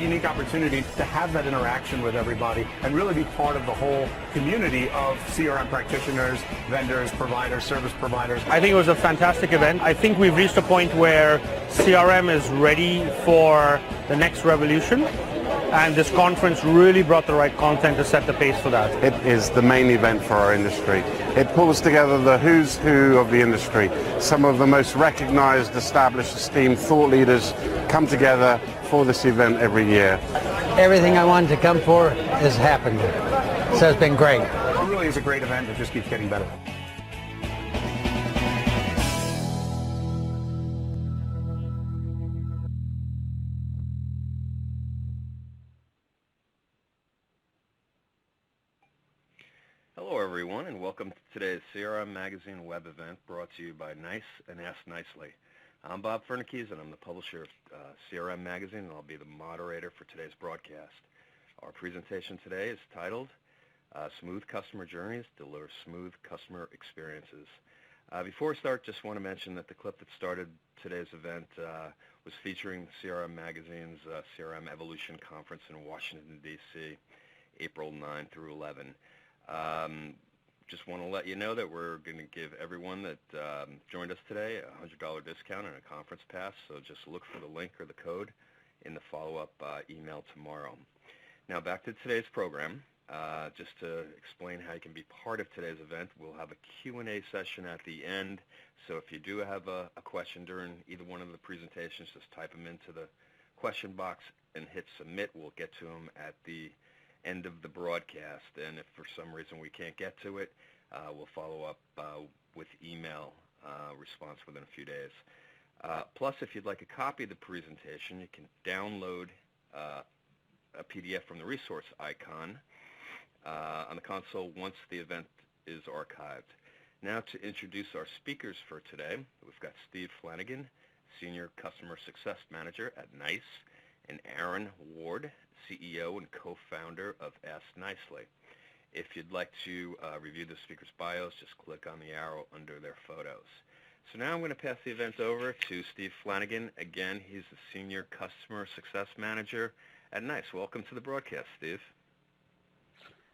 unique opportunity to have that interaction with everybody and really be part of the whole community of CRM practitioners, vendors, providers, service providers. I think it was a fantastic event. I think we've reached a point where CRM is ready for the next revolution. And this conference really brought the right content to set the pace for that. It is the main event for our industry. It pulls together the who's who of the industry. Some of the most recognized, established, esteemed thought leaders come together for this event every year. Everything I wanted to come for has happened. So it's been great. It really is a great event that just keeps getting better. Hello everyone, and welcome to today's CRM Magazine web event brought to you by NICE and AskNicely. I'm Bob Fernikes, and I'm the publisher of CRM Magazine, and I'll be the moderator for today's broadcast. Our presentation today is titled Smooth Customer Journeys Deliver Smooth Customer Experiences. Before we start, just want to mention that the clip that started today's event was featuring CRM Magazine's CRM Evolution Conference in Washington, D.C., April 9 through 11. Just want to let you know that we're going to give everyone that joined us today a $100 discount and a conference pass, so just look for the link or the code in the follow-up email tomorrow. Now back to today's program. Just to explain how you can be part of today's event, we'll have a Q&A session at the end, so if you do have a question during either one of the presentations, just type them into the question box and hit submit. We'll get to them at the end of the broadcast, and if for some reason we can't get to it, we'll follow up with email response within a few days. Plus, if you'd like a copy of the presentation, you can download a PDF from the resource icon on the console once the event is archived. Now to introduce our speakers for today, we've got Steve Flanagan, Senior Customer Success Manager at NICE, and Aaron Ward, CEO and co-founder of AskNicely. If you'd like to review the speakers' bios, just click on the arrow under their photos. So now I'm going to pass the event over to Steve Flanagan. Again, he's the Senior Customer Success Manager at NICE. Welcome to the broadcast, Steve.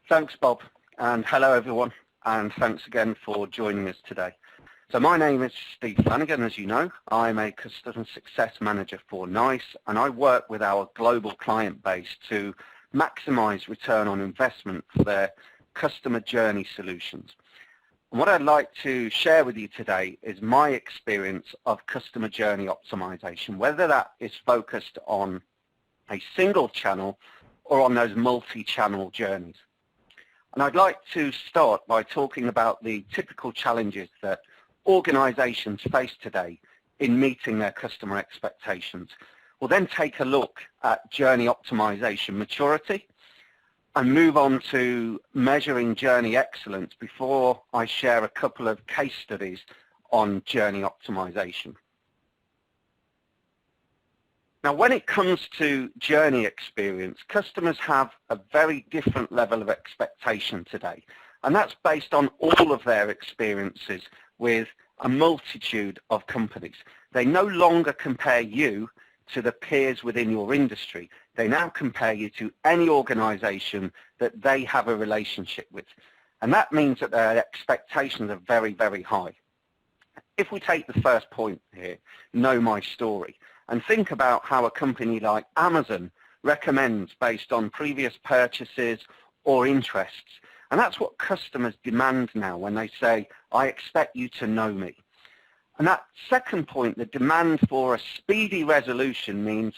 Thanks, Bob, and hello everyone, and thanks again for joining us today. So my name is Steve Flanagan, as you know. I'm a Customer Success Manager for NICE, and I work with our global client base to maximize return on investment for their customer journey solutions. And what I'd like to share with you today is my experience of customer journey optimization, whether that is focused on a single channel or on those multi-channel journeys. And I'd like to start by talking about the typical challenges that organizations face today in meeting their customer expectations. We'll then take a look at journey optimization maturity and move on to measuring journey excellence before I share a couple of case studies on journey optimization. Now, when it comes to journey experience, customers have a very different level of expectation today, and that's based on all of their experiences with a multitude of companies. They no longer compare you to the peers within your industry. They now compare you to any organization that they have a relationship with. And that means that their expectations are very, very high. If we take the first point here, know my story, and think about how a company like Amazon recommends based on previous purchases or interests. And that's what customers demand now when they say, I expect you to know me. And that second point, the demand for a speedy resolution, means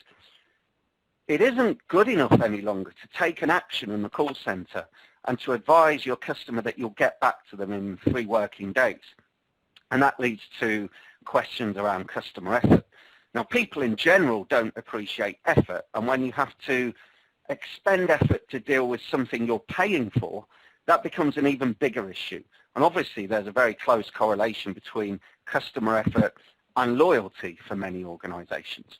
it isn't good enough any longer to take an action in the call center and to advise your customer that you'll get back to them in 3 working days. And that leads to questions around customer effort. Now, people in general don't appreciate effort, and when you have to expend effort to deal with something you're paying for, that becomes an even bigger issue. And obviously, there's a very close correlation between customer effort and loyalty for many organizations.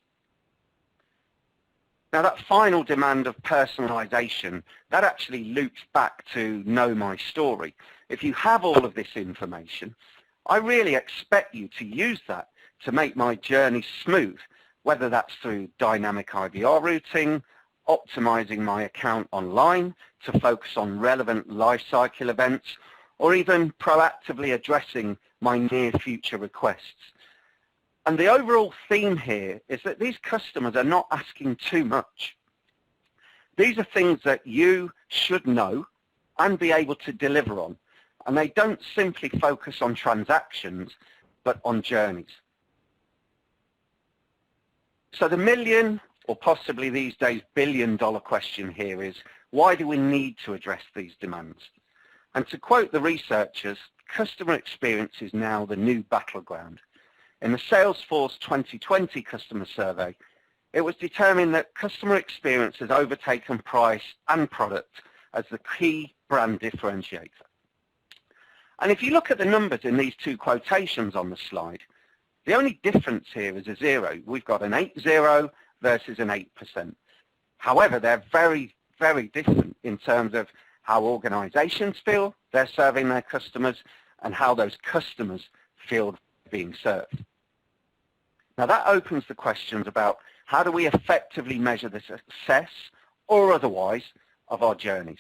Now, that final demand of personalization, that actually loops back to know my story. If you have all of this information, I really expect you to use that to make my journey smooth, whether that's through dynamic IVR routing optimizing my account online to focus on relevant life cycle events, or even proactively addressing my near future requests. And the overall theme here is that these customers are not asking too much. These are things that you should know and be able to deliver on, and they don't simply focus on transactions, but on journeys. So the million, or possibly these days billion-dollar question here is, why do we need to address these demands? And to quote the researchers, customer experience is now the new battleground. In the Salesforce 2020 customer survey, it was determined that customer experience has overtaken price and product as the key brand differentiator. And if you look at the numbers in these two quotations on the slide, the only difference here is a 0. We've got an 8-0 versus an 8%. However, they're very, very different in terms of how organizations feel they're serving their customers and how those customers feel being served. Now that opens the questions about how do we effectively measure the success or otherwise of our journeys.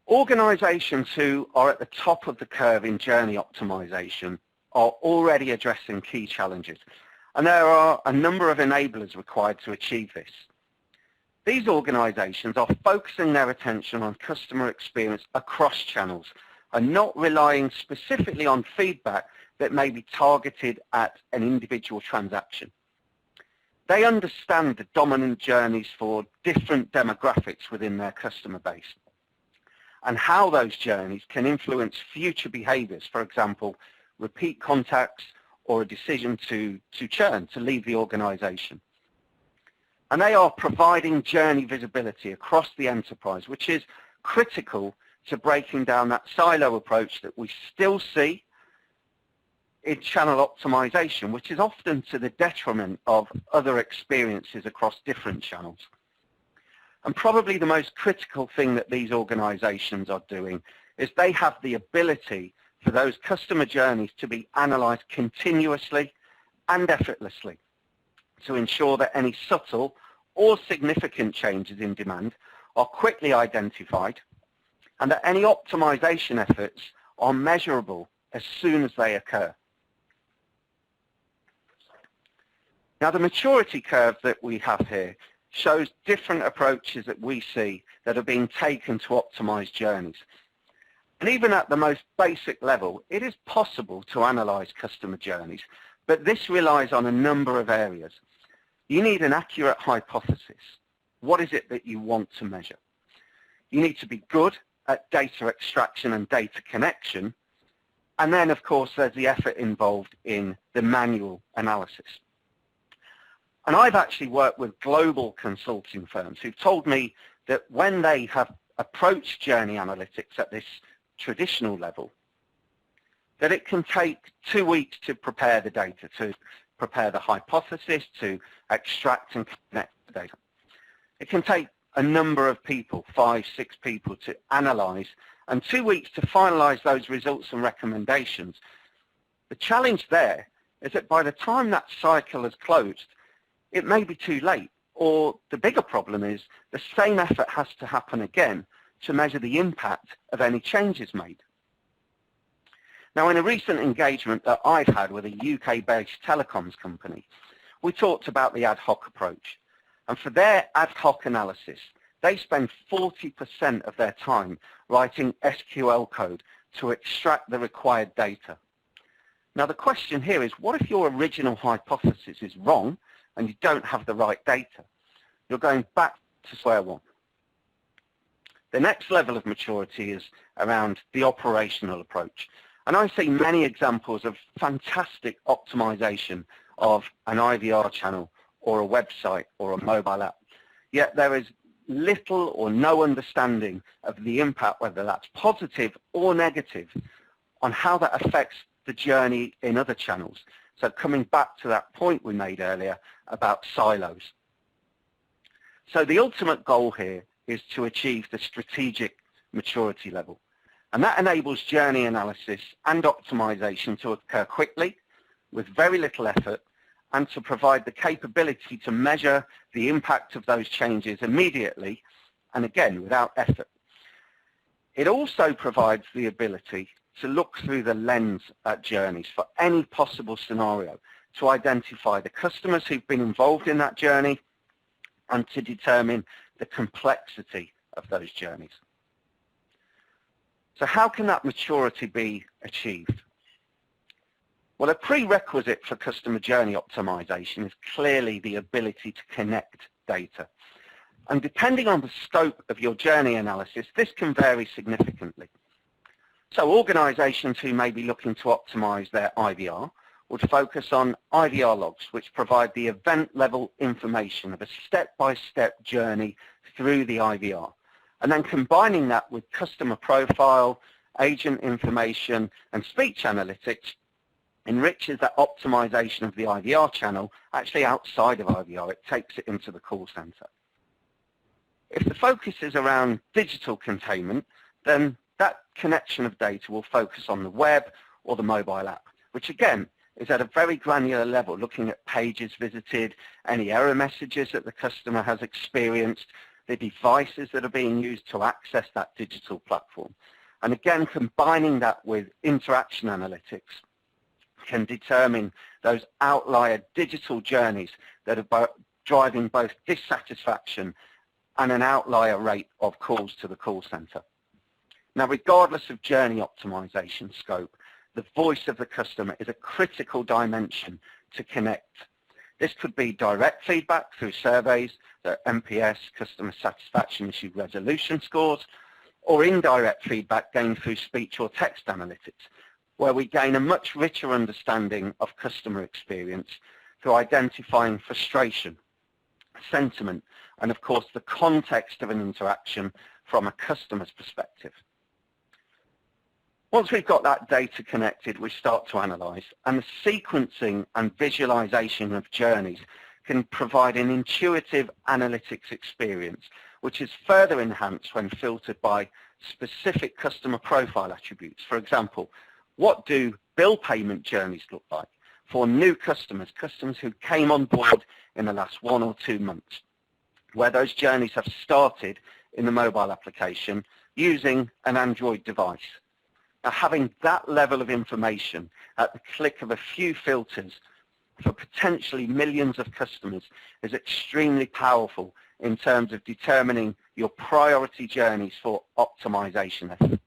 Organizations who are at the top of the curve in journey optimization are already addressing key challenges, and there are a number of enablers required to achieve this. These organizations are focusing their attention on customer experience across channels and not relying specifically on feedback that may be targeted at an individual transaction. They understand the dominant journeys for different demographics within their customer base and how those journeys can influence future behaviors, for example, repeat contacts or a decision to churn, to leave the organization. And they are providing journey visibility across the enterprise, which is critical to breaking down that silo approach that we still see in channel optimization, which is often to the detriment of other experiences across different channels. And probably the most critical thing that these organizations are doing is they have the ability for those customer journeys to be analyzed continuously and effortlessly to ensure that any subtle or significant changes in demand are quickly identified and that any optimization efforts are measurable as soon as they occur. Now the maturity curve that we have here shows different approaches that we see that are being taken to optimize journeys. And even at the most basic level, it is possible to analyze customer journeys, but this relies on a number of areas. You need an accurate hypothesis. What is it that you want to measure? You need to be good at data extraction and data connection. And then, of course, there's the effort involved in the manual analysis. And I've actually worked with global consulting firms who've told me that when they have approached journey analytics at this traditional level, that it can take 2 weeks to prepare the data, to prepare the hypothesis, to extract and connect the data. It can take a number of people, 5, 6 people, to analyze, and 2 weeks to finalize those results and recommendations. The challenge there is that by the time that cycle is closed, it may be too late, or the bigger problem is the same effort has to happen again to measure the impact of any changes made. Now, in a recent engagement that I've had with a UK-based telecoms company, we talked about the ad hoc approach. And for their ad hoc analysis, they spend 40% of their time writing SQL code to extract the required data. Now, the question here is, what if your original hypothesis is wrong and you don't have the right data? You're going back to square one. The next level of maturity is around the operational approach. And I see many examples of fantastic optimization of an IVR channel or a website or a mobile app. Yet there is little or no understanding of the impact, whether that's positive or negative, on how that affects the journey in other channels. So coming back to that point we made earlier about silos. So the ultimate goal here is to achieve the strategic maturity level. And that enables journey analysis and optimization to occur quickly, with very little effort, and to provide the capability to measure the impact of those changes immediately, and again, without effort. It also provides the ability to look through the lens at journeys for any possible scenario, to identify the customers who've been involved in that journey and to determine the complexity of those journeys. So how can that maturity be achieved? Well, a prerequisite for customer journey optimization is clearly the ability to connect data. And depending on the scope of your journey analysis, this can vary significantly. So organizations who may be looking to optimize their IVR would focus on IVR logs, which provide the event-level information of a step-by-step journey through the IVR. And then combining that with customer profile, agent information, and speech analytics enriches that optimization of the IVR channel actually outside of IVR. It takes it into the call center. If the focus is around digital containment, then that connection of data will focus on the web or the mobile app, which again is at a very granular level, looking at pages visited, any error messages that the customer has experienced, the devices that are being used to access that digital platform. And again, combining that with interaction analytics can determine those outlier digital journeys that are driving both dissatisfaction and an outlier rate of calls to the call center. Now, regardless of journey optimization scope, the voice of the customer is a critical dimension to connect. This could be direct feedback through surveys, the NPS, customer satisfaction issue resolution scores, or indirect feedback gained through speech or text analytics, where we gain a much richer understanding of customer experience through identifying frustration, sentiment, and of course the context of an interaction from a customer's perspective. Once we've got that data connected, we start to analyze, and the sequencing and visualization of journeys can provide an intuitive analytics experience, which is further enhanced when filtered by specific customer profile attributes. For example, what do bill payment journeys look like for new customers, customers who came on board in the last 1 or 2 months, where those journeys have started in the mobile application using an Android device. Now, having that level of information at the click of a few filters for potentially millions of customers is extremely powerful in terms of determining your priority journeys for optimization effort.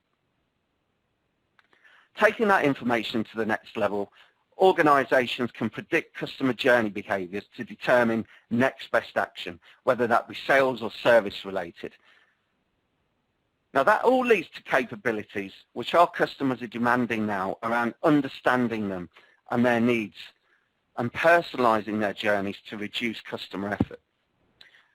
Taking that information to the next level, organizations can predict customer journey behaviors to determine next best action, whether that be sales or service related. Now, that all leads to capabilities which our customers are demanding now around understanding them and their needs and personalizing their journeys to reduce customer effort.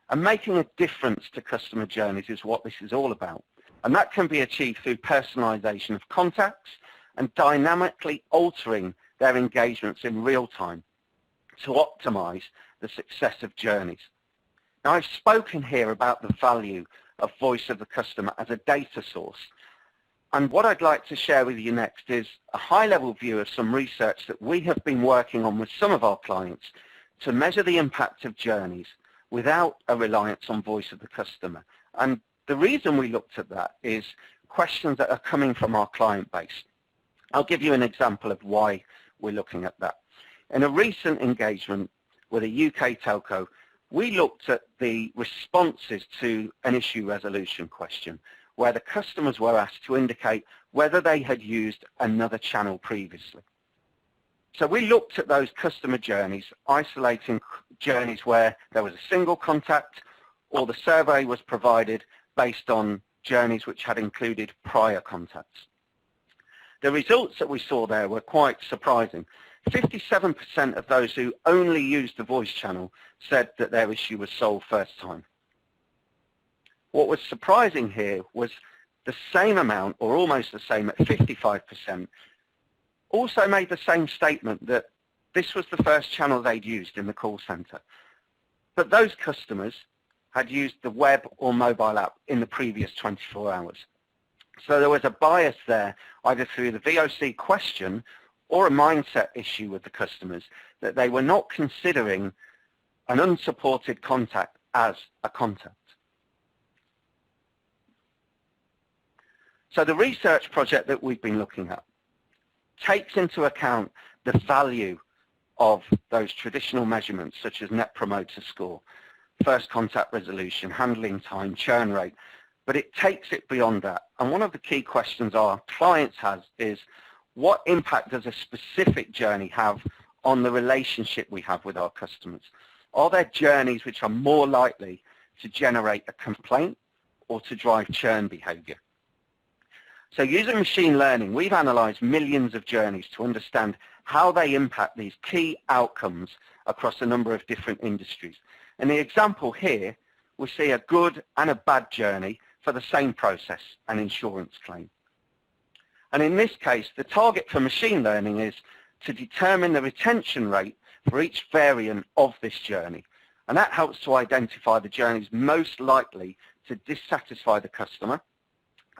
And making a difference to customer journeys is what this is all about. And that can be achieved through personalization of contacts and dynamically altering their engagements in real time to optimize the success of journeys. Now, I've spoken here about the value of voice of the customer as a data source. And what I'd like to share with you next is a high-level view of some research that we have been working on with some of our clients to measure the impact of journeys without a reliance on voice of the customer. And the reason we looked at that is questions that are coming from our client base. I'll give you an example of why we're looking at that. In a recent engagement with a UK telco, we looked at the responses to an issue resolution question where the customers were asked to indicate whether they had used another channel previously. So we looked at those customer journeys, isolating journeys where there was a single contact or the survey was provided based on journeys which had included prior contacts. The results that we saw there were quite surprising. 57% of those who only used the voice channel said that their issue was solved first time. What was surprising here was the same amount, or almost the same at 55%, also made the same statement that this was the first channel they'd used in the call center. But those customers had used the web or mobile app in the previous 24 hours. So there was a bias there, either through the VOC question or a mindset issue with the customers, that they were not considering an unsupported contact as a contact. So the research project that we've been looking at takes into account the value of those traditional measurements such as Net Promoter Score, first contact resolution, handling time, churn rate, but it takes it beyond that. And one of the key questions our clients has is, what impact does a specific journey have on the relationship we have with our customers? Are there journeys which are more likely to generate a complaint or to drive churn behavior? So using machine learning, we've analyzed millions of journeys to understand how they impact these key outcomes across a number of different industries. In the example here, we see a good and a bad journey for the same process, an insurance claim. And in this case, the target for machine learning is to determine the retention rate for each variant of this journey. And that helps to identify the journeys most likely to dissatisfy the customer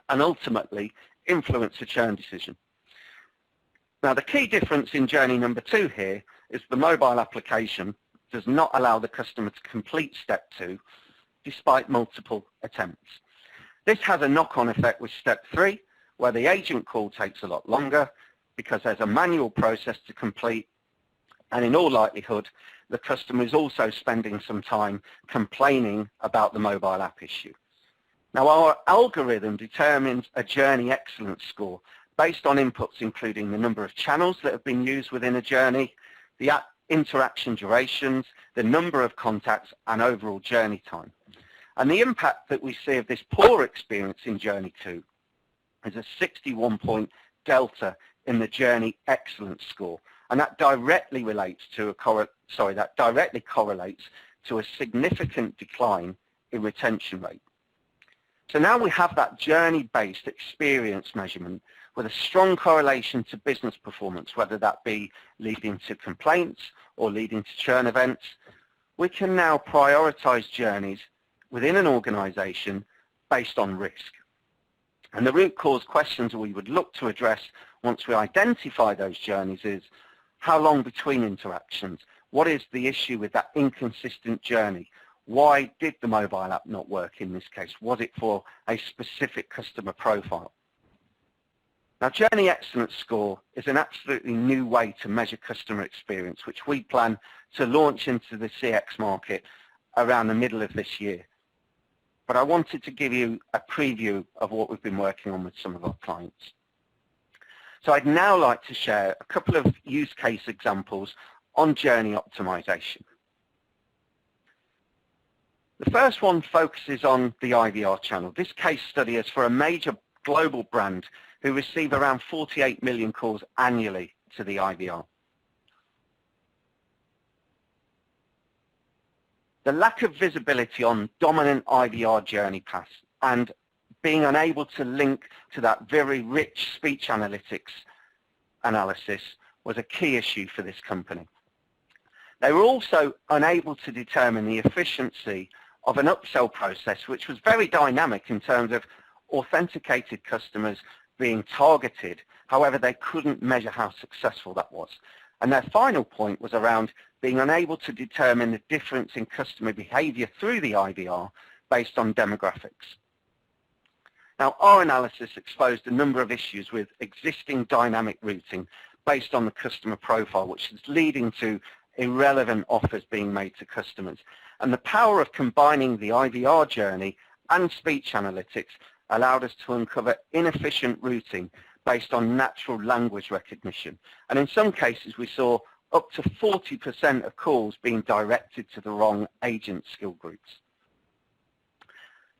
and ultimately influence a churn decision. Now, the key difference in journey number 2 here is the mobile application does not allow the customer to complete step 2 despite multiple attempts. This has a knock-on effect with step 3, where the agent call takes a lot longer because there's a manual process to complete, and in all likelihood, the customer is also spending some time complaining about the mobile app issue. Now, our algorithm determines a journey excellence score based on inputs including the number of channels that have been used within a journey, the interaction durations, the number of contacts, and overall journey time. And the impact that we see of this poor experience in Journey 2 is a 61-point delta in the Journey Excellence Score, and that directly relates to directly correlates to a significant decline in retention rate. So now we have that journey-based experience measurement with a strong correlation to business performance, whether that be leading to complaints or leading to churn events. We can now prioritize journeys within an organization based on risk. And the root cause questions we would look to address once we identify those journeys is, how long between interactions? What is the issue with that inconsistent journey? Why did the mobile app not work in this case? Was it for a specific customer profile? Now, Journey Excellence Score is an absolutely new way to measure customer experience, which we plan to launch into the CX market around the middle of this year. But I wanted to give you a preview of what we've been working on with some of our clients. So I'd now like to share a couple of use case examples on journey optimization. The first one focuses on the IVR channel. This case study is for a major global brand who receive around 48 million calls annually to the IVR. The lack of visibility on dominant IVR journey paths and being unable to link to that very rich speech analytics analysis was a key issue for this company. They were also unable to determine the efficiency of an upsell process, which was very dynamic in terms of authenticated customers being targeted. However, they couldn't measure how successful that was. And their final point was around being unable to determine the difference in customer behavior through the IVR based on demographics. Now, our analysis exposed a number of issues with existing dynamic routing based on the customer profile, which is leading to irrelevant offers being made to customers. And the power of combining the IVR journey and speech analytics allowed us to uncover inefficient routing based on natural language recognition. And in some cases, we saw up to 40% of calls being directed to the wrong agent skill groups.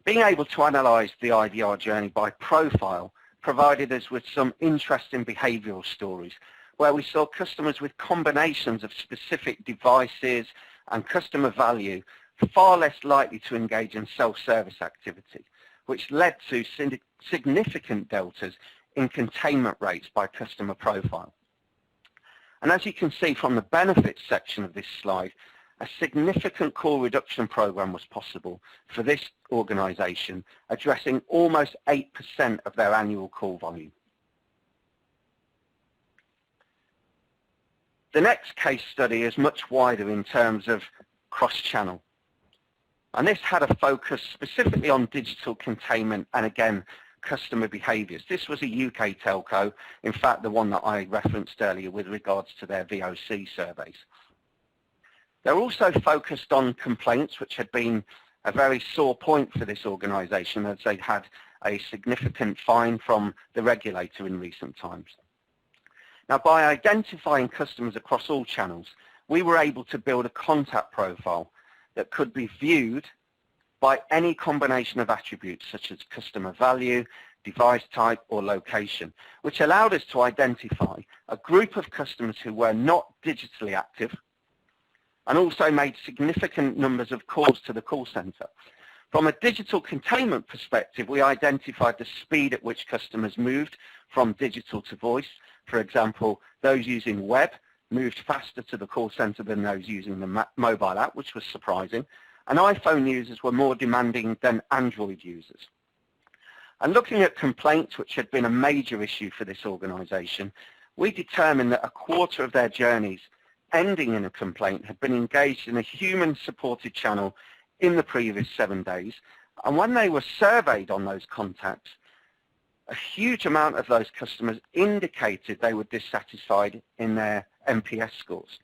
Being able to analyze the IVR journey by profile provided us with some interesting behavioral stories where we saw customers with combinations of specific devices and customer value far less likely to engage in self-service activity, which led to significant deltas in containment rates by customer profile. And as you can see from the benefits section of this slide, a significant call reduction program was possible for this organization, addressing almost 8% of their annual call volume. The next case study is much wider in terms of cross-channel. And this had a focus specifically on digital containment and, again, customer behaviours. This was a UK telco, in fact, the one that I referenced earlier with regards to their VOC surveys. They're also focused on complaints, which had been a very sore point for this organisation, as they'd had a significant fine from the regulator in recent times. Now, by identifying customers across all channels, we were able to build a contact profile that could be viewed by any combination of attributes such as customer value, device type or location, which allowed us to identify a group of customers who were not digitally active and also made significant numbers of calls to the call centre. From a digital containment perspective, we identified the speed at which customers moved from digital to voice. For example, those using web moved faster to the call centre than those using the mobile app, which was surprising. And iPhone users were more demanding than Android users. And looking at complaints, which had been a major issue for this organisation, we determined that a quarter of their journeys ending in a complaint had been engaged in a human-supported channel in the previous 7 days. And when they were surveyed on those contacts, a huge amount of those customers indicated they were dissatisfied in their NPS scores.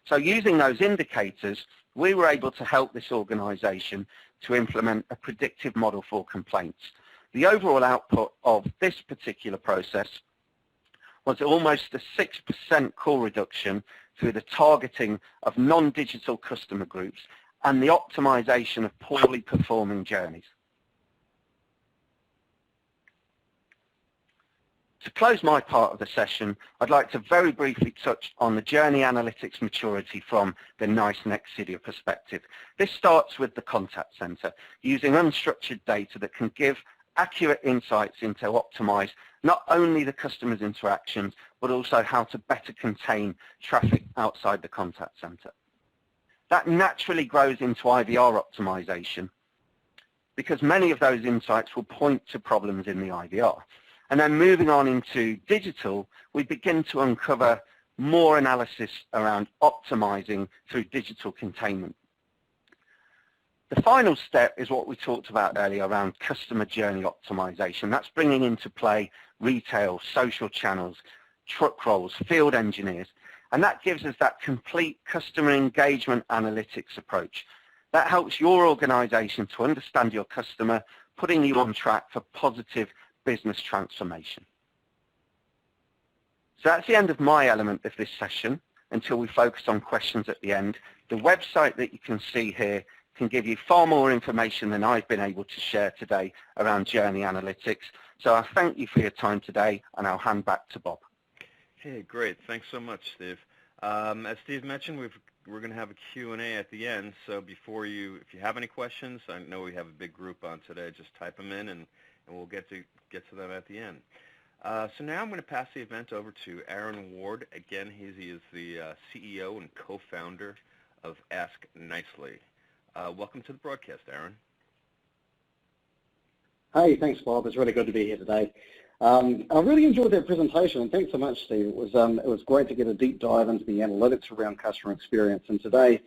So using those indicators, we were able to help this organisation to implement a predictive model for complaints. The overall output of this particular process was almost a 6% call reduction through the targeting of non-digital customer groups and the optimization of poorly performing journeys. To close my part of the session, I'd like to very briefly touch on the journey analytics maturity from the NICE Nexidia perspective. This starts with the contact center, using unstructured data that can give accurate insights into optimize not only the customer's interactions, but also how to better contain traffic outside the contact center. That naturally grows into IVR optimization, because many of those insights will point to problems in the IVR. And then moving on into digital, we begin to uncover more analysis around optimizing through digital containment. The final step is what we talked about earlier around customer journey optimization. That's bringing into play retail, social channels, truck rolls, field engineers, and that gives us that complete customer engagement analytics approach. That helps your organization to understand your customer, putting you on track for positive business transformation. So that's the end of my element of this session until we focus on questions at the end. The website that you can see here can give you far more information than I've been able to share today around journey analytics. So I thank you for your time today, and I'll hand back to Bob. Hey, great. Thanks so much, Steve. As Steve mentioned, we're going to have a Q&A at the end. So if you have any questions, I know we have a big group on today, just type them in and we'll get to them at the end. So now I'm going to pass the event over to Aaron Ward. Again, he is the CEO and co-founder of AskNicely. Welcome to the broadcast, Aaron. Hey, thanks, Bob. It's really good to be here today. I really enjoyed that presentation, and thanks so much, Steve. It was great to get a deep dive into the analytics around customer experience. And today,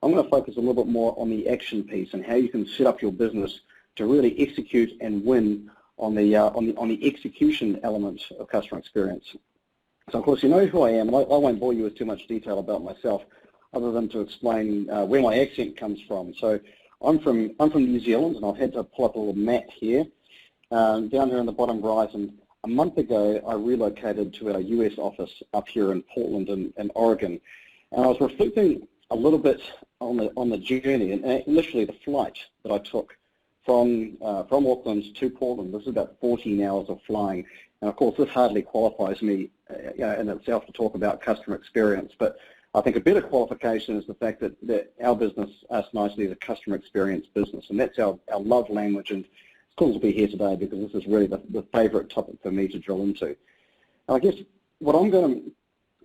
I'm going to focus a little bit more on the action piece and how you can set up your business to really execute and win on the execution element of customer experience. So, of course, you know who I am, and I won't bore you with too much detail about myself, other than to explain where my accent comes from. So, I'm from New Zealand, and I've had to pull up a little map here. Down here in the bottom right, and a month ago I relocated to our US office up here in Portland in Oregon, and I was reflecting a little bit on the journey and literally the flight that I took from Auckland to Portland. This is about 14 hours of flying, and of course this hardly qualifies me in itself to talk about customer experience, but I think a better qualification is the fact that our business, AskNicely, is a customer experience business, and that's our love language. And cool to be here today because this is really the favourite topic for me to drill into. And I guess what I'm going to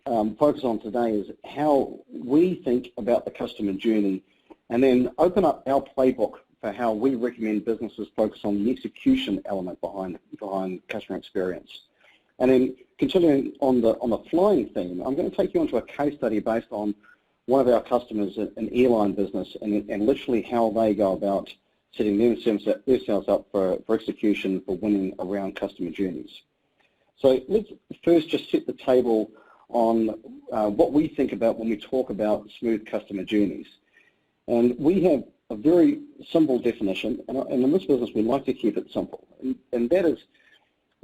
focus on today is how we think about the customer journey, and then open up our playbook for how we recommend businesses focus on the execution element behind customer experience. And then continuing on the flying theme, I'm going to take you onto a case study based on one of our customers, an airline business, and literally how they go about setting themselves up for execution for winning around customer journeys. So let's first just set the table on what we think about when we talk about smooth customer journeys. And we have a very simple definition, and in this business we like to keep it simple, and that is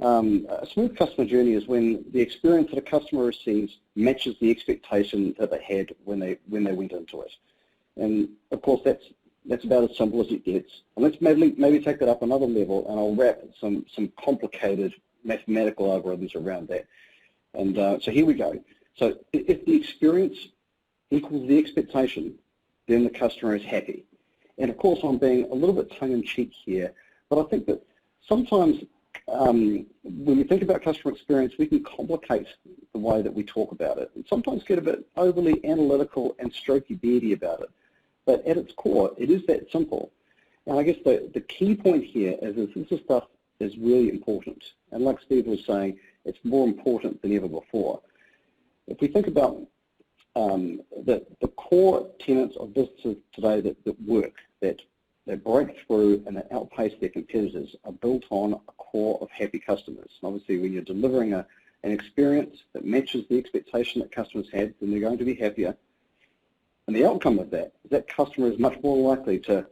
a smooth customer journey is when the experience that a customer receives matches the expectation that they had when they went into it. And of course that's about as simple as it gets. And let's maybe take that up another level, and I'll wrap some complicated mathematical algorithms around that. And so here we go. So if the experience equals the expectation, then the customer is happy. And of course I'm being a little bit tongue-in-cheek here, but I think that sometimes when we think about customer experience, we can complicate the way that we talk about it, and sometimes get a bit overly analytical and strokey-beardy about it. But at its core, it is that simple. And I guess the key point here is that this stuff is really important. And like Steve was saying, it's more important than ever before. If we think about the core tenets of businesses today that work, that break through and that outpace their competitors, are built on a core of happy customers. And obviously, when you're delivering an experience that matches the expectation that customers had, then they're going to be happier. And the outcome of that is that customer is much more likely to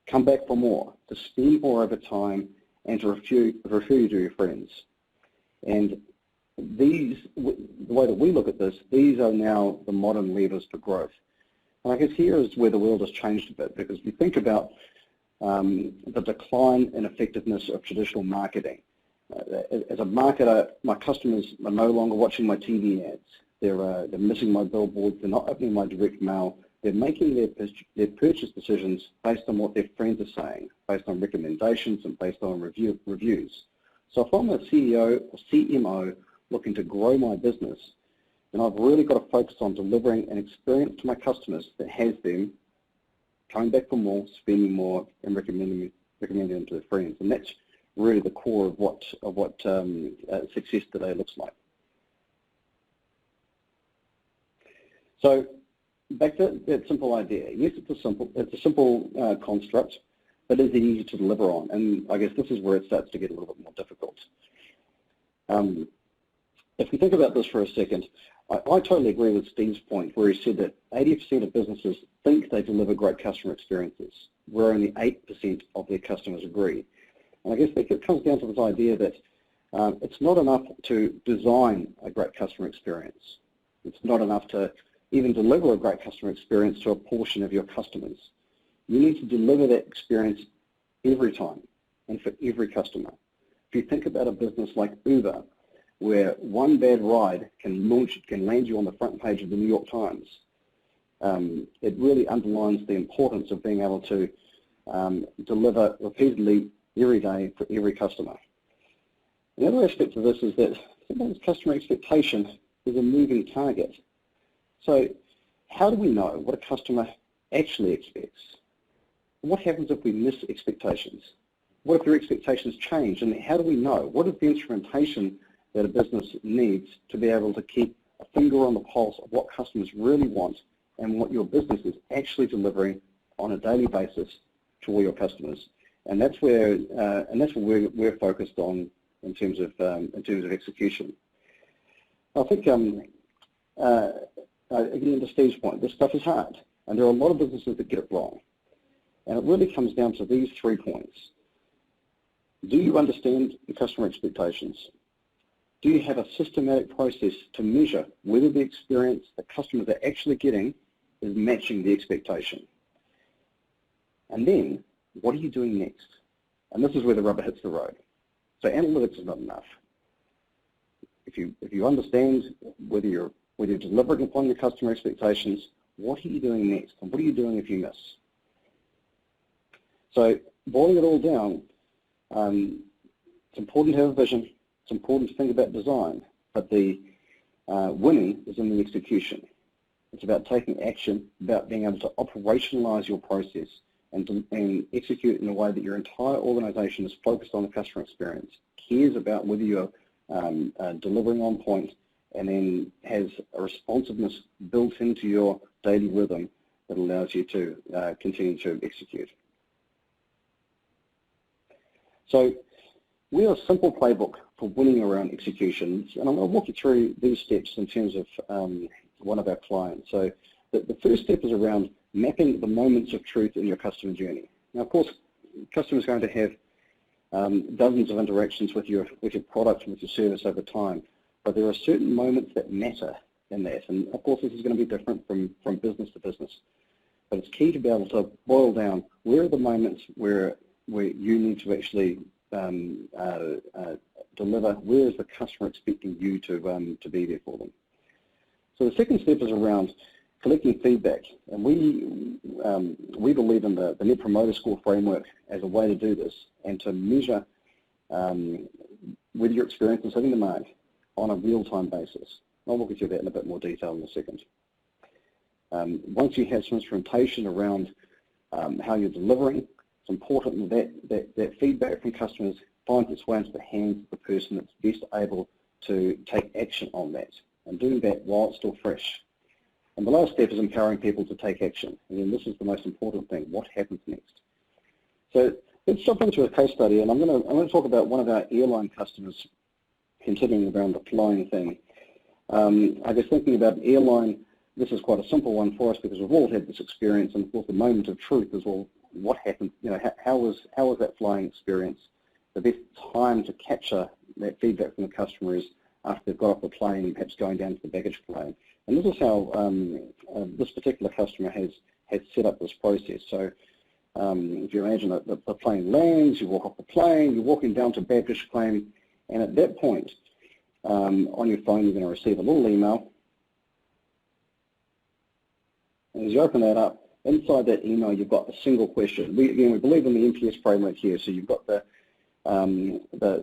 come back for more, to spend more over time, and to refer you to your friends. And the way that we look at this, these are now the modern levers for growth. And I guess here is where the world has changed a bit, because we think about the decline in effectiveness of traditional marketing. As a marketer, my customers are no longer watching my TV ads. They're missing my billboards. They're not opening my direct mail. They're making their purchase decisions based on what their friends are saying, based on recommendations and based on reviews. So if I'm a CEO or CMO looking to grow my business, then I've really got to focus on delivering an experience to my customers that has them coming back for more, spending more, and recommending them to their friends. And that's really the core of what success today looks like. So back to that simple idea. Yes, it's a simple construct, but is it easy to deliver on? And I guess this is where it starts to get a little bit more difficult. If we think about this for a second, I totally agree with Steve's point where he said that 80% of businesses think they deliver great customer experiences, where only 8% of their customers agree. And I guess it comes down to this idea that it's not enough to design a great customer experience. It's not enough to even deliver a great customer experience to a portion of your customers. You need to deliver that experience every time and for every customer. If you think about a business like Uber, where one bad ride can land you on the front page of the New York Times, it really underlines the importance of being able to deliver repeatedly every day for every customer. Another aspect of this is that sometimes customer expectation is a moving target. So how do we know what a customer actually expects? What happens if we miss expectations? What if their expectations change? And how do we know? What is the instrumentation that a business needs to be able to keep a finger on the pulse of what customers really want and what your business is actually delivering on a daily basis to all your customers? And that's where we're focused on in terms of execution. I think again, to Steve's point, this stuff is hard, and there are a lot of businesses that get it wrong. And it really comes down to these 3 points. Do you understand your customer expectations? Do you have a systematic process to measure whether the experience that customers are actually getting is matching the expectation? And then, what are you doing next? And this is where the rubber hits the road. So analytics is not enough. If you understand whether you're delivering upon your customer expectations, what are you doing next? And what are you doing if you miss? So boiling it all down, it's important to have a vision. It's important to think about design. But the winning is in the execution. It's about taking action, about being able to operationalize your process and execute in a way that your entire organization is focused on the customer experience, cares about whether you're delivering on point, and then has a responsiveness built into your daily rhythm that allows you to continue to execute. So we have a simple playbook for winning around executions, and I'm going to walk you through these steps in terms of one of our clients. So the first step is around mapping the moments of truth in your customer journey. Now, of course, customers are going to have dozens of interactions with your product and with your service over time, but there are certain moments that matter in that, and of course this is going to be different from business to business. But it's key to be able to boil down where are the moments where you need to actually deliver, where is the customer expecting you to be there for them. So the second step is around collecting feedback, and we believe in the Net Promoter Score framework as a way to do this and to measure whether your experience is hitting the mark on a real-time basis. I'll walk you through that in a bit more detail in a second. Once you have some instrumentation around how you're delivering, it's important that feedback from customers finds its way into the hands of the person that's best able to take action on that, and doing that while it's still fresh. And the last step is empowering people to take action. And then this is the most important thing: what happens next? So let's jump into a case study, and I'm going to talk about one of our airline customers, continuing around the flying thing. I was thinking about an airline. This is quite a simple one for us because we've all had this experience, and of course the moment of truth is, well, what happened? You know, how was that flying experience? The best time to capture that feedback from the customer is after they've got off the plane, perhaps going down to the baggage claim. And this is how this particular customer has set up this process. So if you imagine that the plane lands, you walk off the plane, you're walking down to baggage claim, and at that point on your phone you're going to receive a little email. And as you open that up, inside that email you've got a single question. We believe in the NPS framework here, so you've got the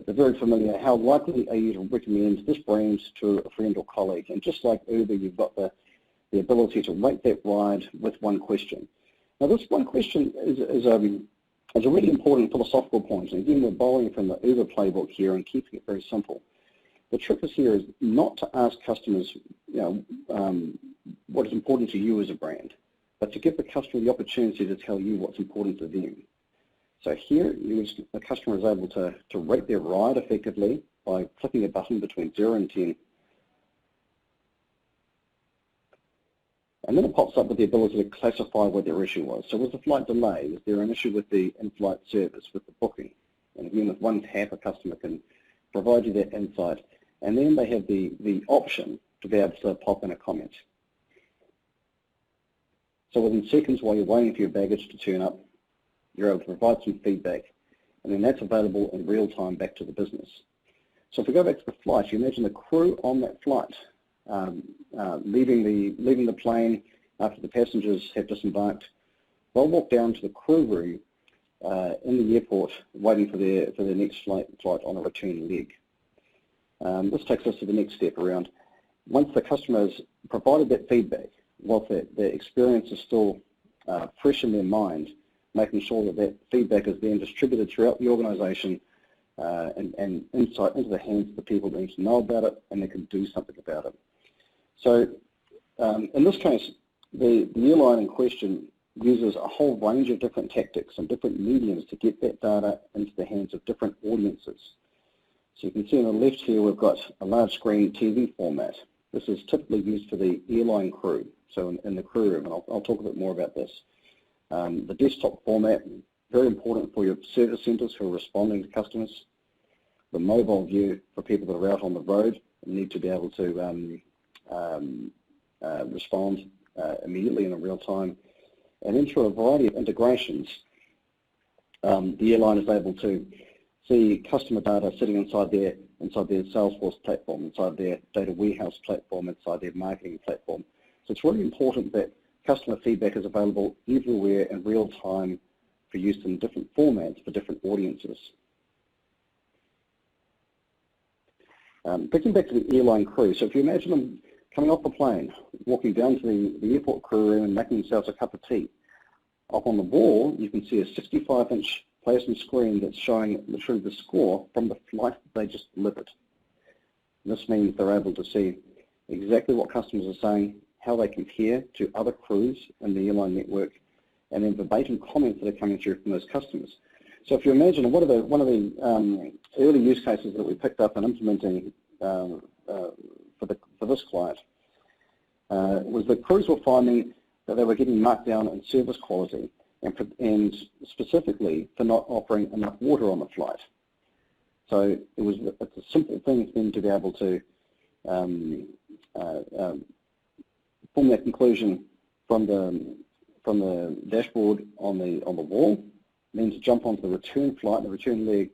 very familiar, how likely are you to recommend this brand to a friend or colleague? And just like Uber, you've got the ability to rate that ride with one question. Now this one question is a really important philosophical point, and again we're borrowing from the Uber playbook here and keeping it very simple. The trick here is not to ask customers, what is important to you as a brand, but to give the customer the opportunity to tell you what's important to them. So here, the customer is able to rate their ride effectively by clicking a button between 0 and 10. And then it pops up with the ability to classify what their issue was. So was the flight delay? Was there an issue with the in-flight service, with the booking? And again, with one tap, a customer can provide you that insight. And then they have the option to be able to pop in a comment. So within seconds, while you're waiting for your baggage to turn up, you're able to provide some feedback, and then that's available in real time back to the business. So if we go back to the flight, you imagine the crew on that flight leaving the plane after the passengers have disembarked. They'll walk down to the crew room in the airport, waiting for their next flight on a return leg. This takes us to the next step around, once the customer has provided that feedback, whilst the experience is still fresh in their mind, making sure that feedback is then distributed throughout the organisation and insight into the hands of the people that need to know about it and they can do something about it. So in this case, the airline in question uses a whole range of different tactics and different mediums to get that data into the hands of different audiences. So you can see on the left here we've got a large screen TV format. This is typically used for the airline crew, so in the crew room, and I'll talk a bit more about this. The desktop format, very important for your service centres who are responding to customers. The mobile view for people that are out on the road and need to be able to respond immediately in real time. And then through a variety of integrations, the airline is able to see customer data sitting inside their Salesforce platform, inside their data warehouse platform, inside their marketing platform. So it's really important that customer feedback is available everywhere in real time for use in different formats for different audiences. Picking back to the airline crew, so if you imagine them coming off the plane, walking down to the airport crew room and making themselves a cup of tea. Up on the wall, you can see a 65-inch plasma screen that's showing literally the score from the flight that they just delivered. This means they're able to see exactly what customers are saying, how they compare to other crews in the airline network, and then verbatim comments that are coming through from those customers. So if you imagine one of the early use cases that we picked up and implementing for this client was that crews were finding that they were getting marked down in service quality and specifically for not offering enough water on the flight. So it's a simple thing for them to be able to form that conclusion from the dashboard on the wall, then to jump onto the return flight, the return leg,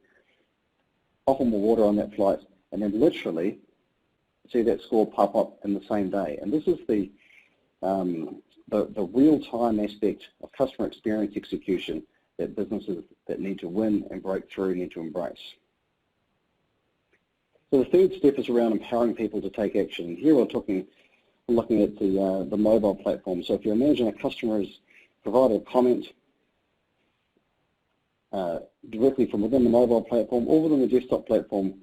offer more water on that flight, and then literally see that score pop up in the same day. And this is the real-time aspect of customer experience execution that businesses that need to win and break through need to embrace. So the third step is around empowering people to take action. Here we're looking at the mobile platform. So if you imagine a customer has provided a comment directly from within the mobile platform or within the desktop platform,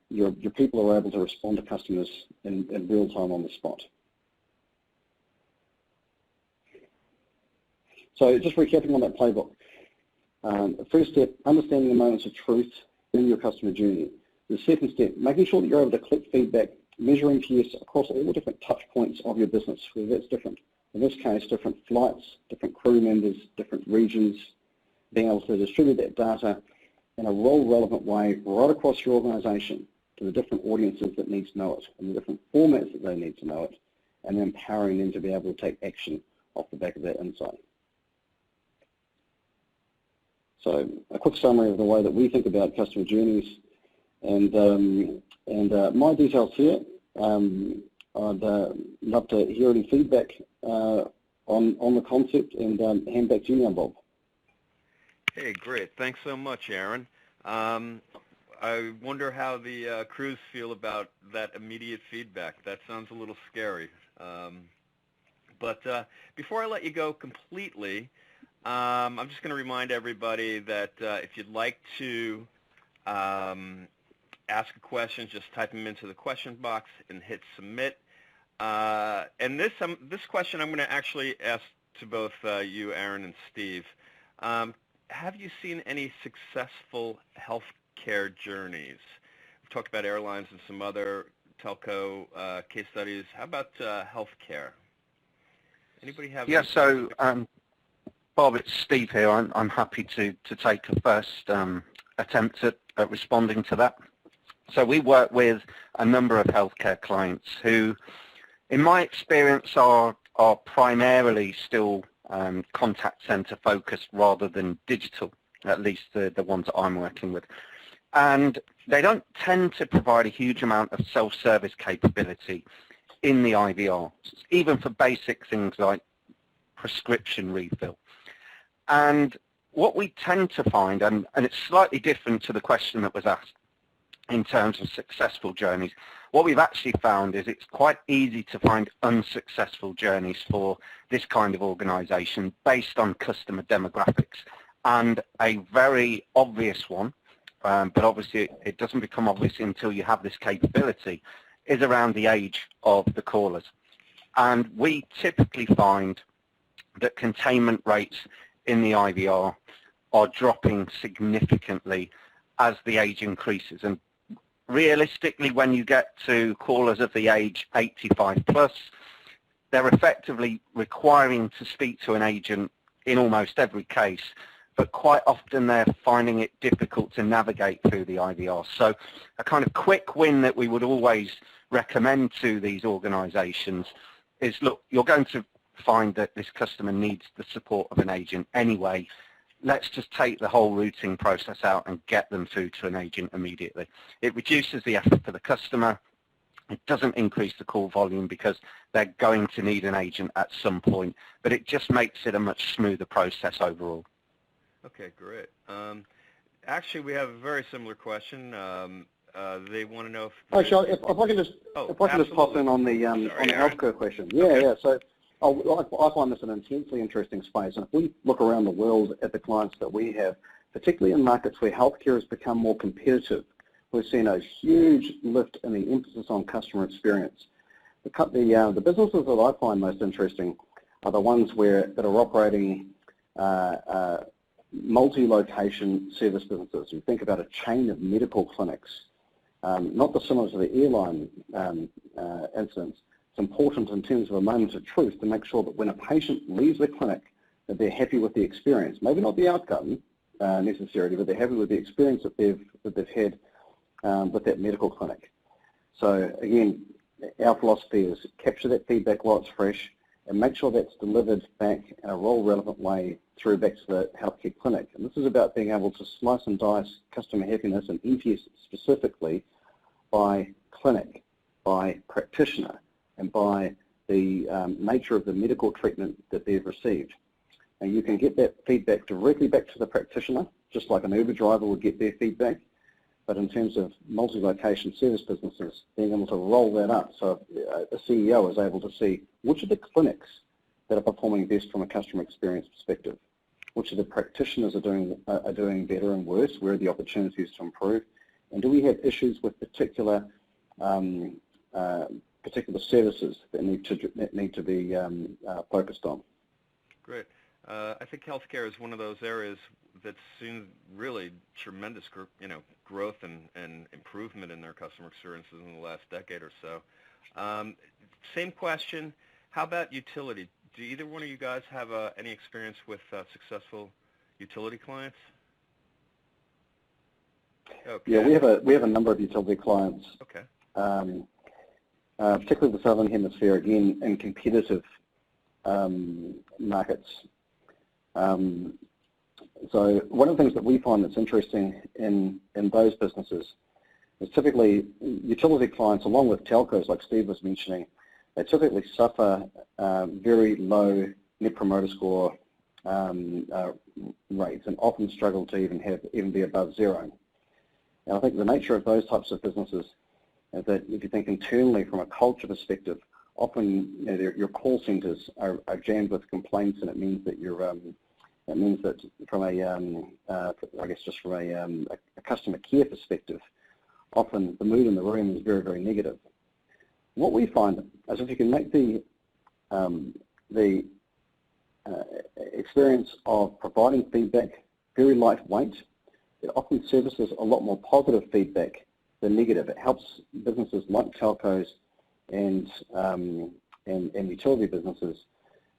your people are able to respond to customers in real time on the spot. So just recapping on that playbook. First step, understanding the moments of truth in your customer journey. The second step, making sure that you're able to collect feedback, measure NPS across all the different touch points of your business, whether that's different. In this case, different flights, different crew members, different regions, being able to distribute that data in a role-relevant way right across your organization to the different audiences that need to know it, and the different formats that they need to know it, and then empowering them to be able to take action off the back of that insight. So a quick summary of the way that we think about customer journeys, and my details here. I'd love to hear any feedback on the concept, and hand back to you now, Bob. Hey, great. Thanks so much, Aaron. I wonder how the crews feel about that immediate feedback. That sounds a little scary. But before I let you go completely, I'm just going to remind everybody that if you'd like to ask a question, just type them into the question box and hit submit. And this question I'm going to actually ask to both you, Aaron, and Steve. Have you seen any successful healthcare journeys? We've talked about airlines and some other telco case studies. How about healthcare? Anybody have? Yeah, so Bob, it's Steve here. I'm happy to take a first attempt at responding to that. So we work with a number of healthcare clients who, in my experience, are primarily still contact center focused rather than digital, at least the ones that I'm working with. And they don't tend to provide a huge amount of self-service capability in the IVR, even for basic things like prescription refill. And what we tend to find, and it's slightly different to the question that was asked in terms of successful journeys, what we've actually found is it's quite easy to find unsuccessful journeys for this kind of organization based on customer demographics. And a very obvious one, but obviously it doesn't become obvious until you have this capability, is around the age of the callers. And we typically find that containment rates in the IVR are dropping significantly as the age increases. And realistically, when you get to callers of the age 85 plus, they're effectively requiring to speak to an agent in almost every case, but quite often they're finding it difficult to navigate through the IVR. So a kind of quick win that we would always recommend to these organizations is, look, you're going to find that this customer needs the support of an agent anyway. Let's just take the whole routing process out and get them through to an agent immediately. It reduces the effort for the customer. It doesn't increase the call volume because they're going to need an agent at some point, but it just makes it a much smoother process overall. Okay, great. Actually, we have a very similar question. They want to know if... Actually, if I can just pop in on the healthcare question. Yeah, okay. Yeah. So I find this an intensely interesting space, and if we look around the world at the clients that we have, particularly in markets where healthcare has become more competitive, we've seen a huge lift in the emphasis on customer experience. The businesses that I find most interesting are the ones that are operating multi-location service businesses. You think about a chain of medical clinics, not dissimilar to the airline incidents. It's important in terms of a moment of truth to make sure that when a patient leaves the clinic, that they're happy with the experience. Maybe not the outcome necessarily, but they're happy with the experience that they've had with that medical clinic. So again, our philosophy is capture that feedback while it's fresh and make sure that's delivered back in a role-relevant way through back to the healthcare clinic. And this is about being able to slice and dice customer happiness and NPS specifically by clinic, by practitioner, and by the nature of the medical treatment that they've received. And you can get that feedback directly back to the practitioner, just like an Uber driver would get their feedback. But in terms of multi-location service businesses, being able to roll that up so a CEO is able to see which of the clinics that are performing best from a customer experience perspective, which of the practitioners are doing better and worse, where are the opportunities to improve, and do we have issues with particular services that need to be focused on. Great. I think healthcare is one of those areas that's seen really tremendous, growth and improvement in their customer experiences in the last decade or so. Same question. How about utility? Do either one of you guys have any experience with successful utility clients? Okay. Yeah, we have a number of utility clients. Okay. Particularly the Southern Hemisphere, again, in competitive markets. So one of the things that we find that's interesting in those businesses is typically utility clients, along with telcos like Steve was mentioning, they typically suffer very low Net Promoter Score rates and often struggle to even be above zero. And I think the nature of those types of businesses is that if you think internally from a culture perspective, often your call centers are jammed with complaints, and it means that from I guess just from a customer care perspective, often the mood in the room is very, very negative. What we find is if you can make the experience of providing feedback very lightweight, it often services a lot more positive feedback than negative. It helps businesses like telcos and utility businesses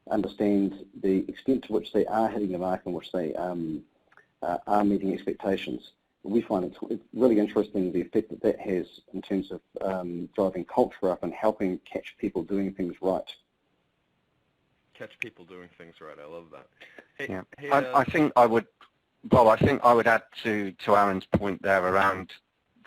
understand the extent to which they are hitting the mark and which they are meeting expectations. We find it's really interesting the effect that has in terms of driving culture up and helping catch people doing things right. Catch people doing things right. I love that. Hey, yeah. Hey, I think I would, Bob. I think I would add to Aaron's point there around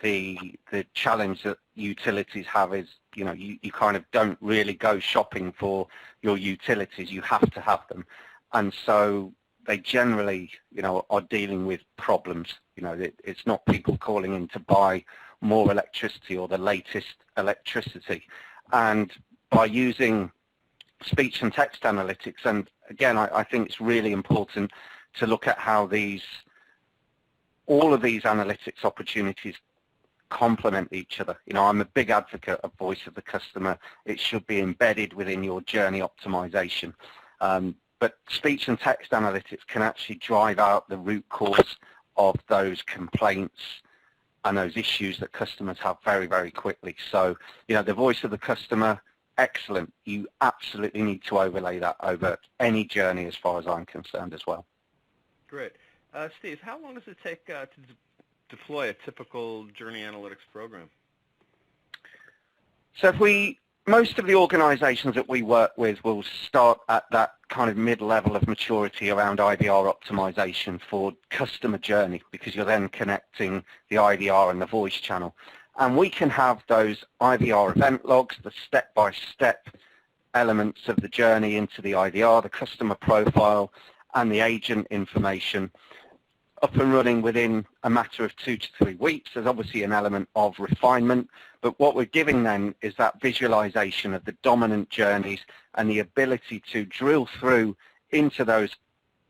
the challenge that utilities have is, you kind of don't really go shopping for your utilities. You have to have them, and so they generally, are dealing with problems. It's not people calling in to buy more electricity or the latest electricity. And by using speech and text analytics, and again, I think it's really important to look at how all of these analytics opportunities complement each other. I'm a big advocate of voice of the customer. It should be embedded within your journey optimization. But speech and text analytics can actually drive out the root cause of those complaints and those issues that customers have very, very quickly. So, the voice of the customer, excellent. You absolutely need to overlay that over any journey as far as I'm concerned as well. Great. Steve, how long does it take to deploy a typical journey analytics program? So most of the organizations that we work with will start at that kind of mid-level of maturity around IVR optimization for customer journey, because you're then connecting the IVR and the voice channel. And we can have those IVR event logs, the step-by-step elements of the journey into the IVR, the customer profile, and the agent information up and running within a matter of 2 to 3 weeks. There's obviously an element of refinement, but what we're giving them is that visualization of the dominant journeys and the ability to drill through into those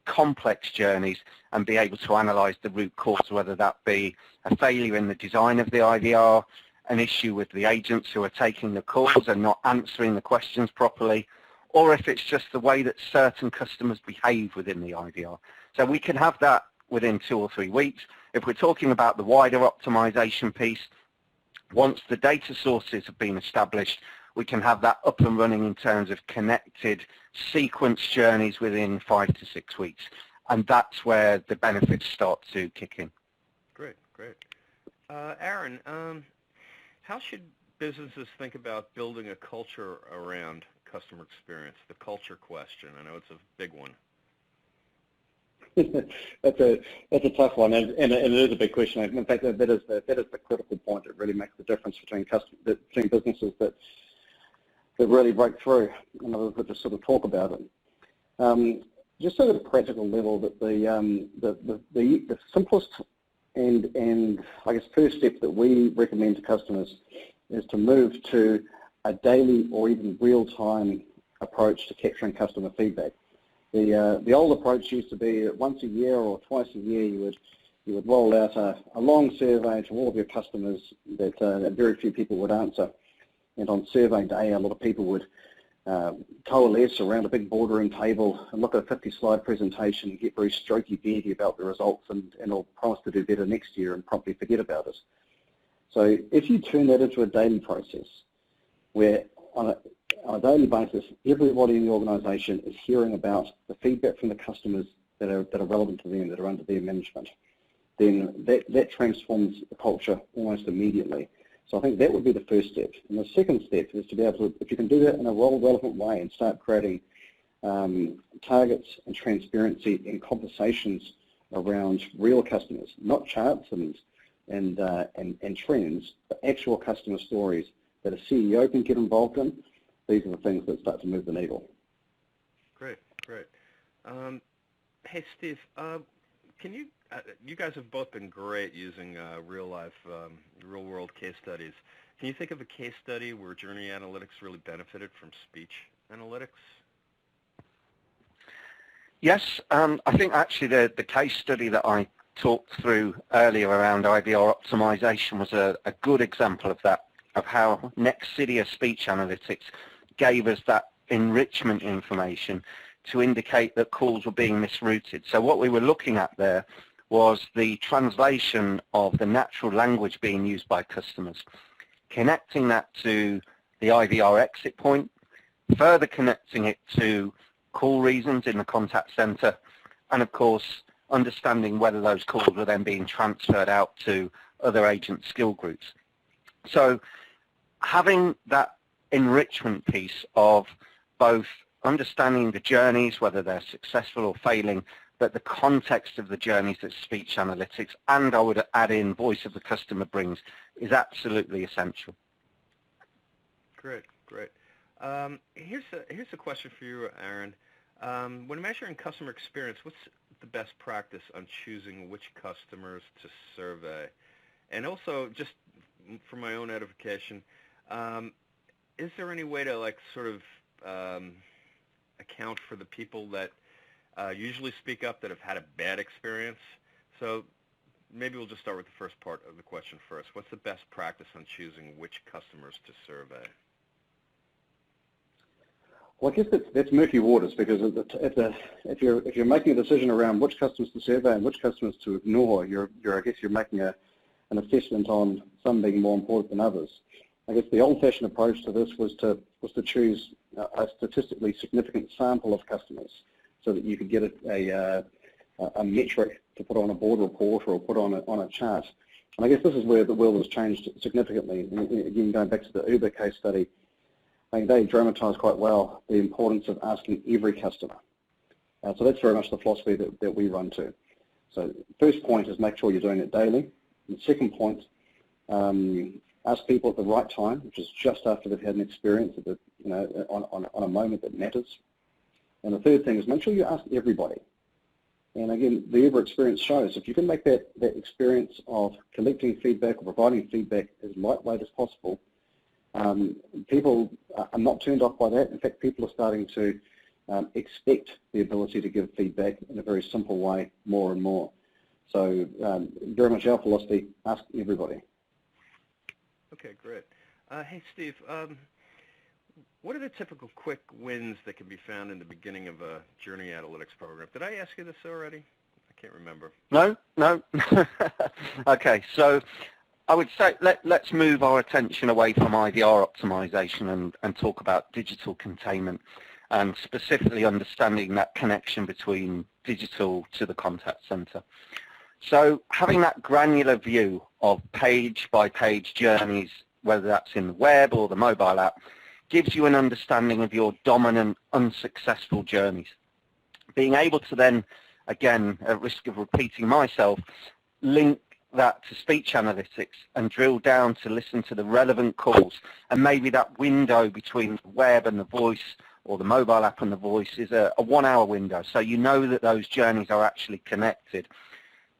complex journeys and be able to analyze the root cause, whether that be a failure in the design of the IVR, an issue with the agents who are taking the calls and not answering the questions properly, or if it's just the way that certain customers behave within the IVR. So we can have that within 2 or 3 weeks. If we're talking about the wider optimization piece, once the data sources have been established, we can have that up and running in terms of connected sequence journeys within 5 to 6 weeks. And that's where the benefits start to kick in. Great, great. Aaron, how should businesses think about building a culture around customer experience? The culture question, I know it's a big one. That's a tough one, and it is a big question. In fact, that is the critical point that really makes the difference between businesses that really break through, and others that just sort of talk about it. Just at a practical level, that the simplest and I guess first step that we recommend to customers is to move to a daily or even real-time approach to capturing customer feedback. The old approach used to be that once a year or twice a year you would roll out a long survey to all of your customers that very few people would answer. And on survey day, a lot of people would coalesce around a big boardroom table and look at a 50-slide presentation and get very strokey-beardy about the results and all promise to do better next year and promptly forget about it. So if you turn that into a daily process where on a daily basis, everybody in the organisation is hearing about the feedback from the customers that are relevant to them, that are under their management, then that transforms the culture almost immediately. So I think that would be the first step. And the second step is to be able to, if you can do that in a relevant way and start creating targets and transparency and conversations around real customers, not charts and trends, but actual customer stories that a CEO can get involved in. These are the things that start to move the needle. Great, great. Hey, Steve, can you, you guys have both been great using real-world case studies. Can you think of a case study where Journey Analytics really benefited from speech analytics? Yes, I think actually the case study that I talked through earlier around IVR optimization was a good example of that, of how Nexidia Speech Analytics gave us that enrichment information to indicate that calls were being misrouted. So what we were looking at there was the translation of the natural language being used by customers, connecting that to the IVR exit point, further connecting it to call reasons in the contact center, and of course understanding whether those calls were then being transferred out to other agent skill groups. So having that enrichment piece of both understanding the journeys, whether they're successful or failing, but the context of the journeys that speech analytics, and I would add in voice of the customer brings, is absolutely essential. Great, great. Here's a question for you, Aaron. When measuring customer experience, what's the best practice on choosing which customers to survey? And also, just for my own edification, is there any way to sort of account for the people that usually speak up that have had a bad experience? So maybe we'll just start with the first part of the question first. What's the best practice on choosing which customers to survey? Well, I guess that's murky waters, because if you're making a decision around which customers to survey and which customers to ignore, I guess you're making an assessment on some being more important than others. I guess the old-fashioned approach to this was to choose a statistically significant sample of customers, so that you could get a metric to put on a board report or put on a chart. And I guess this is where the world has changed significantly. And again, going back to the Uber case study, I think they dramatise quite well the importance of asking every customer. So that's very much the philosophy that we run to. So first point is make sure you're doing it daily. And the second point, ask people at the right time, which is just after they've had an experience on a moment that matters. And the third thing is make sure you ask everybody. And again, the Uber experience shows if you can make that experience of collecting feedback or providing feedback as lightweight as possible, people are not turned off by that. In fact, people are starting to expect the ability to give feedback in a very simple way more and more. So very much our philosophy, ask everybody. Okay, great. Hey, Steve, what are the typical quick wins that can be found in the beginning of a Journey Analytics program? Did I ask you this already? I can't remember. No. Okay, so I would say let's move our attention away from IVR optimization and talk about digital containment and specifically understanding that connection between digital to the contact center. So having that granular view of page-by-page journeys, whether that's in the web or the mobile app, gives you an understanding of your dominant unsuccessful journeys. Being able to then, again, at risk of repeating myself, link that to speech analytics and drill down to listen to the relevant calls, and maybe that window between the web and the voice or the mobile app and the voice is a 1 hour window, so you know that those journeys are actually connected.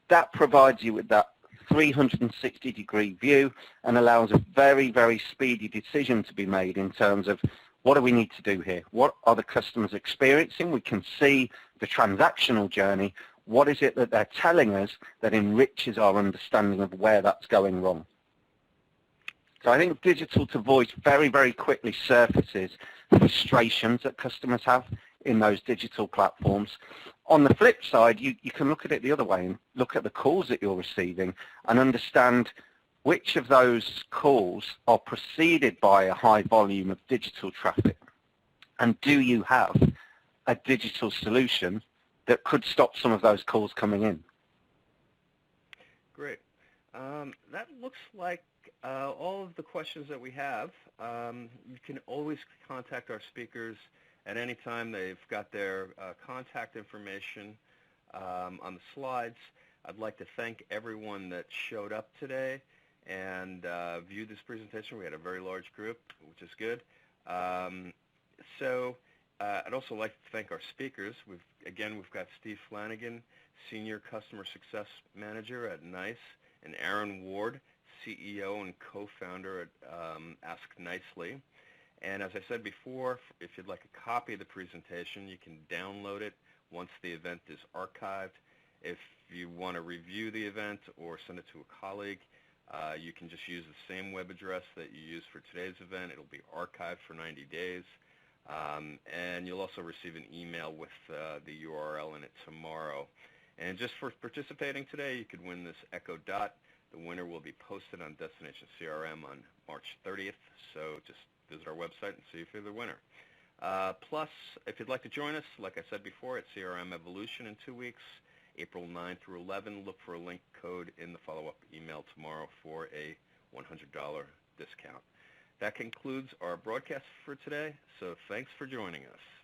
That provides you with that 360-degree view and allows a very, very speedy decision to be made in terms of what do we need to do here? What are the customers experiencing? We can see the transactional journey. What is it that they're telling us that enriches our understanding of where that's going wrong? So I think digital to voice very, very quickly surfaces frustrations that customers have in those digital platforms. On the flip side, you can look at it the other way and look at the calls that you're receiving and understand which of those calls are preceded by a high volume of digital traffic. And do you have a digital solution that could stop some of those calls coming in? Great. That looks like all of the questions that we have. You can always contact our speakers at any time. They've got their contact information on the slides. I'd like to thank everyone that showed up today and viewed this presentation. We had a very large group, which is good. I'd also like to thank our speakers. We've got Steve Flanagan, Senior Customer Success Manager at NICE, and Aaron Ward, CEO and co-founder at AskNicely. And as I said before, if you'd like a copy of the presentation, you can download it once the event is archived. If you want to review the event or send it to a colleague, you can just use the same web address that you used for today's event. It'll be archived for 90 days. And you'll also receive an email with the URL in it tomorrow. And just for participating today, you could win this Echo Dot. The winner will be posted on Destination CRM on March 30th. So just visit our website and see if you're the winner. Plus, if you'd like to join us, like I said before, at CRM Evolution in 2 weeks, April 9 through 11, look for a link code in the follow-up email tomorrow for a $100 discount. That concludes our broadcast for today, so thanks for joining us.